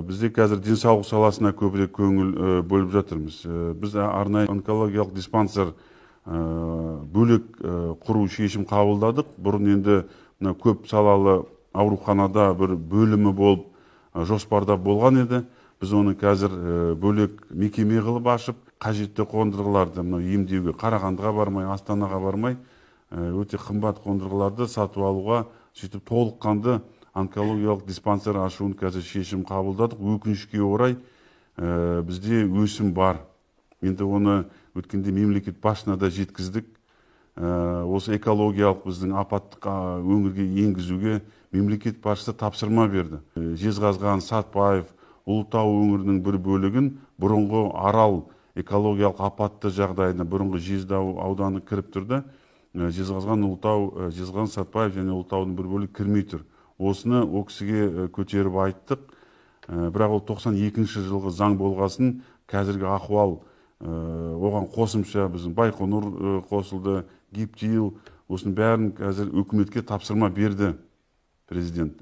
Бізде қазір денсаулық саласына көбірек көңіл бөліп жатырмыз. Біз арнайы онкологиялық диспансер бөлек құру шешім қабылдадық. Бұрын енді көп салалы ауруханада бір бөлімі болып жоспарда болған еді. Біз оны қазір бөлек мекеме қылып ашып, қажетті қондырғыларды емдеуге Қарағандыға бармай, Астанаға бармай, өте қымбат қондырғыларды сатып алуға, сөйтіп толыққанды онкологиялық диспансер ашуын қазір шешім қабылдадық. Өкінішке орай бізде өсім бар. Енді оны өткенде мемлекет басшысына да жеткіздік. Осы экологиялық біздің апаттық өңірге енгізуге мемлекет басшысы тапсырма берді. Жезқазған, Сатпаев, Ұлытау өңірінің бір бөлігін бұрынғы Арал экологиялық апатты жағдайына бұрынғы Жезді ауданы кіріп тұрды. Жезқазған, Ұлытау, Жезқазған, Сатпаев және Ұлытаудың бір бөлігі кірмей тұр. Осыны о кісіге көтеріп айттық. Бірақ ол 92 жылғы заң болғасын, қазіргі ахуал оған қосымша біздің Байқоңыр қосылды, Гептил, осының бәрін қазір үкіметке тапсырма берді президент.